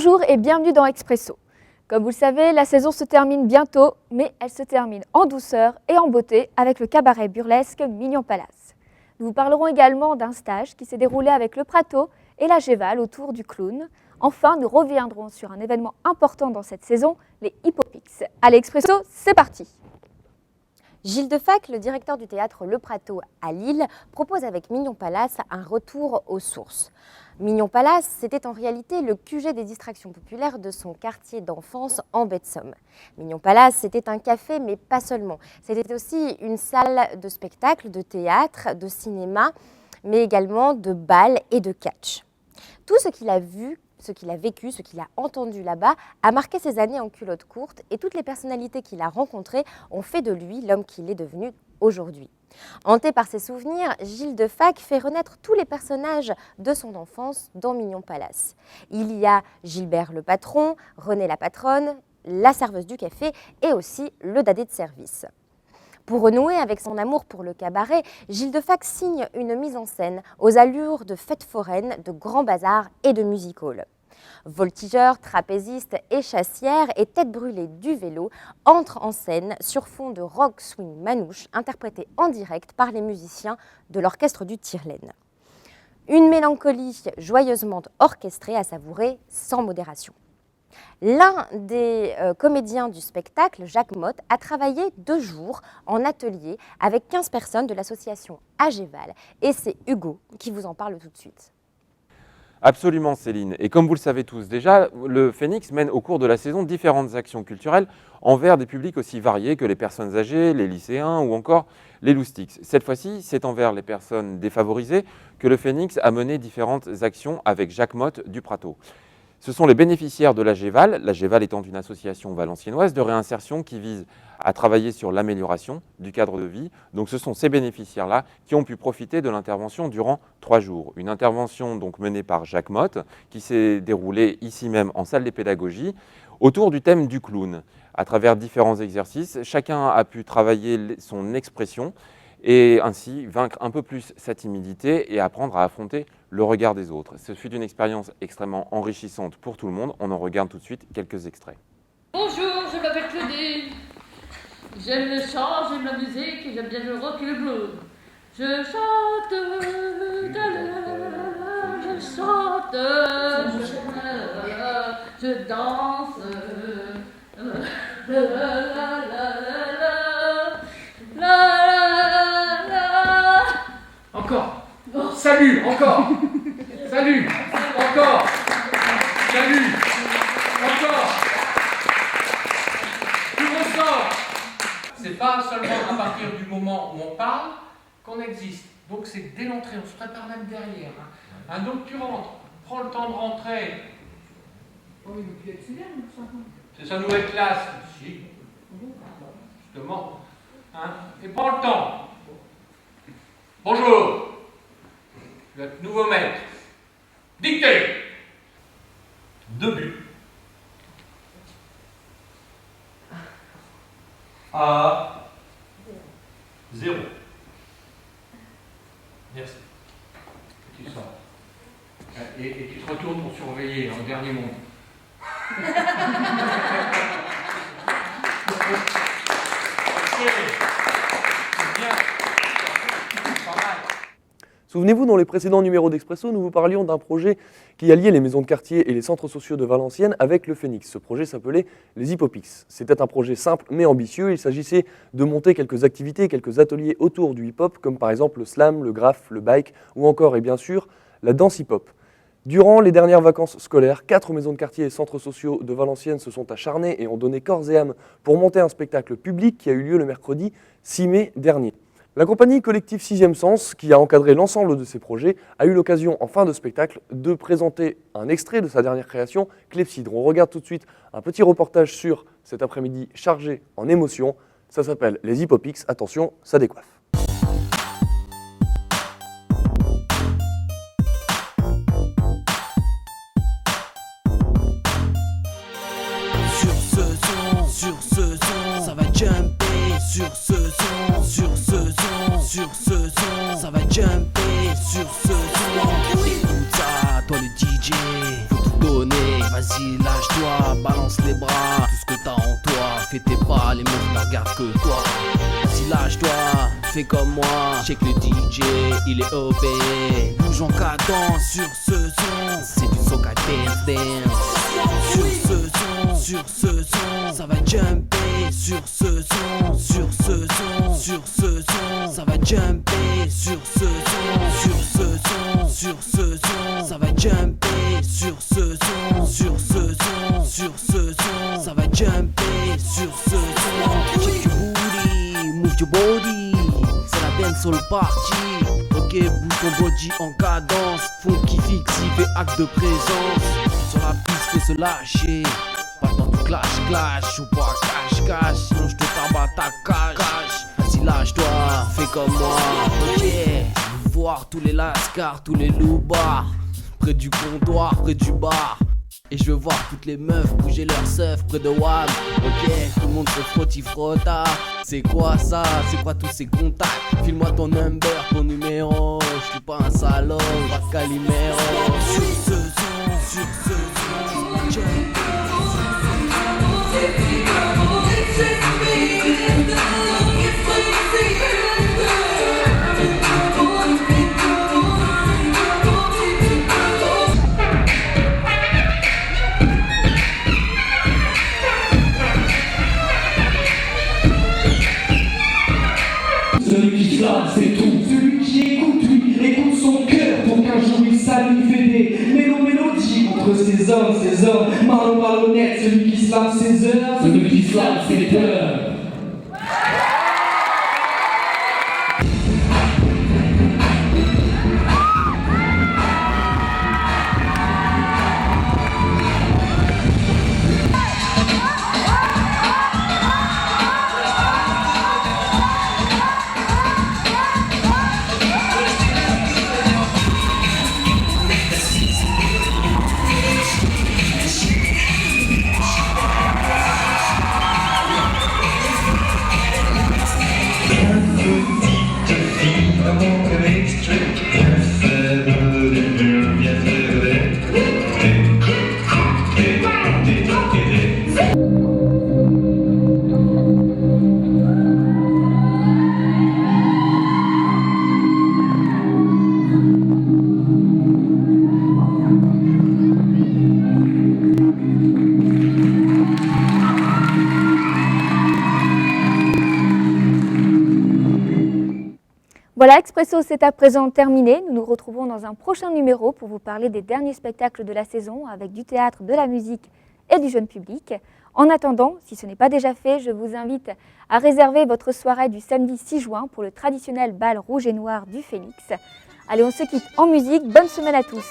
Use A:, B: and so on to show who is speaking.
A: Bonjour et bienvenue dans Expresso. Comme vous le savez, la saison se termine bientôt, mais elle se termine en douceur et en beauté avec le cabaret burlesque Mignon Palace. Nous vous parlerons également d'un stage qui s'est déroulé avec le Prato et la Géval autour du clown. Enfin, nous reviendrons sur un événement important dans cette saison, les Hippopix. Allez, Expresso, c'est parti!
B: Gilles Defac, le directeur du théâtre Le Prato à Lille, propose avec Mignon Palace un retour aux sources. Mignon Palace, c'était en réalité le QG des distractions populaires de son quartier d'enfance en baie de Somme. Mignon Palace, c'était un café, mais pas seulement. C'était aussi une salle de spectacle, de théâtre, de cinéma, mais également de bal et de catch. Tout ce qu'il a vu, ce qu'il a vécu, ce qu'il a entendu là-bas a marqué ses années en culotte courte et toutes les personnalités qu'il a rencontrées ont fait de lui l'homme qu'il est devenu aujourd'hui. Hanté par ses souvenirs, Gilles Defac fait renaître tous les personnages de son enfance dans Mignon Palace. Il y a Gilbert le patron, Renée la patronne, la serveuse du café et aussi le dadé de service. Pour renouer avec son amour pour le cabaret, Gilles Defac signe une mise en scène aux allures de fête foraine, de grand bazar et de music hall. Voltigeurs, trapézistes et chassières et têtes brûlées du vélo entrent en scène sur fond de rock swing manouche interprété en direct par les musiciens de l'orchestre du Tire-Laine. Une mélancolie joyeusement orchestrée à savourer sans modération. L'un des comédiens du spectacle, Jacques Motte, a travaillé 2 jours en atelier avec 15 personnes de l'association Agéval. Et c'est Hugo qui vous en parle tout de suite.
C: Absolument Céline. Et comme vous le savez tous déjà, le Phénix mène au cours de la saison différentes actions culturelles envers des publics aussi variés que les personnes âgées, les lycéens ou encore les loustics. Cette fois-ci, c'est envers les personnes défavorisées que le Phénix a mené différentes actions avec Jacques Motte du Prato. Ce sont les bénéficiaires de la Géval étant une association valenciennoise de réinsertion qui vise à travailler sur l'amélioration du cadre de vie. Donc ce sont ces bénéficiaires-là qui ont pu profiter de l'intervention durant 3 jours. Une intervention donc menée par Jacques Motte qui s'est déroulée ici même en salle des pédagogies autour du thème du clown. À travers différents exercices, chacun a pu travailler son expression et ainsi vaincre un peu plus sa timidité et apprendre à affronter le regard des autres. Ce fut une expérience extrêmement enrichissante pour tout le monde. On en regarde tout de suite quelques extraits.
D: Bonjour, je m'appelle Claudine. J'aime le chant, j'aime la musique et j'aime bien le rock et le blues. Je chante, je chante, je danse.
E: Encore. Salut, encore. Salut, encore. Salut, encore. Tu ressors. C'est pas seulement à partir du moment où on parle qu'on existe. Donc c'est dès l'entrée, on se prépare même derrière. Donc tu rentres, prends le temps de rentrer. C'est sa nouvelle classe. Si. Justement. Et prends le temps. Bonjour. Notre nouveau maître. Dictée. 2 buts. À 0. Merci. Tu sors. Et tu te retournes pour surveiller en dernier monde.
F: Souvenez-vous, dans les précédents numéros d'Expresso, nous vous parlions d'un projet qui alliait les maisons de quartier et les centres sociaux de Valenciennes avec le Phénix. Ce projet s'appelait les Hippopix. C'était un projet simple mais ambitieux. Il s'agissait de monter quelques activités, quelques ateliers autour du hip-hop, comme par exemple le slam, le graphe, le bike ou encore, et bien sûr, la danse hip-hop. Durant les dernières vacances scolaires, 4 maisons de quartier et centres sociaux de Valenciennes se sont acharnés et ont donné corps et âme pour monter un spectacle public qui a eu lieu le mercredi 6 mai dernier. La compagnie collective 6e Sens, qui a encadré l'ensemble de ces projets, a eu l'occasion, en fin de spectacle, de présenter un extrait de sa dernière création, Clepsydre. On regarde tout de suite un petit reportage sur cet après-midi chargé en émotions. Ça s'appelle les Hippopix. Attention, ça décoiffe.
G: Sur ce son, ça va jumper. Sur ce son, ça va jumper. Sur ce son, écoute ça, toi le DJ, faut tout donner. Vas-y, ne regarde que toi. Si lâche-toi, fais comme moi. Check le DJ, il est OP. Bouge en cadence sur ce son. C'est du soca dance dance. Sur ce son, sur ce son, ça va jumper. Sur ce son, sur ce son, sur ce son, ça va jumper. Sur ce son, sur ce son, sur ce son, ça va jumper. Sur ce son, sur ce son, sur ce son, ça va jumper. Sur ce son, check your booty, move your body. C'est la dancehall party. Ok, bouge ton body en cadence. Funky fixie, et acte de présence. Sur la piste, faut se lâcher. Pas dans du clash, ou pas cache, sinon je te tabasse ta cage. Vas-y lâche-toi, fais comme moi. Ok, je veux voir tous les lascars, tous les loupards. Près du comptoir, près du bar. Et je veux voir toutes les meufs bouger leur seuf près de WAM. Ok, tout le monde se frotti-frotta. C'est quoi ça? C'est quoi tous ces contacts? File-moi ton number, ton numéro. Je suis pas un salaud, pas de Calimero. Sur ce son, sur ce son,
H: Celui qui flamme, c'est tout. Celui qui écoute, lui, écoute son cœur pour qu'un jour il s'allume fait des mélodies entre ces hommes, malhonnêtes. Celui qui slame ses heures, celui qui slame ses peurs.
A: Voilà, Expresso, c'est à présent terminé. Nous nous retrouvons dans un prochain numéro pour vous parler des derniers spectacles de la saison avec du théâtre, de la musique et du jeune public. En attendant, si ce n'est pas déjà fait, je vous invite à réserver votre soirée du samedi 6 juin pour le traditionnel bal rouge et noir du Phénix. Allez, on se quitte en musique. Bonne semaine à tous.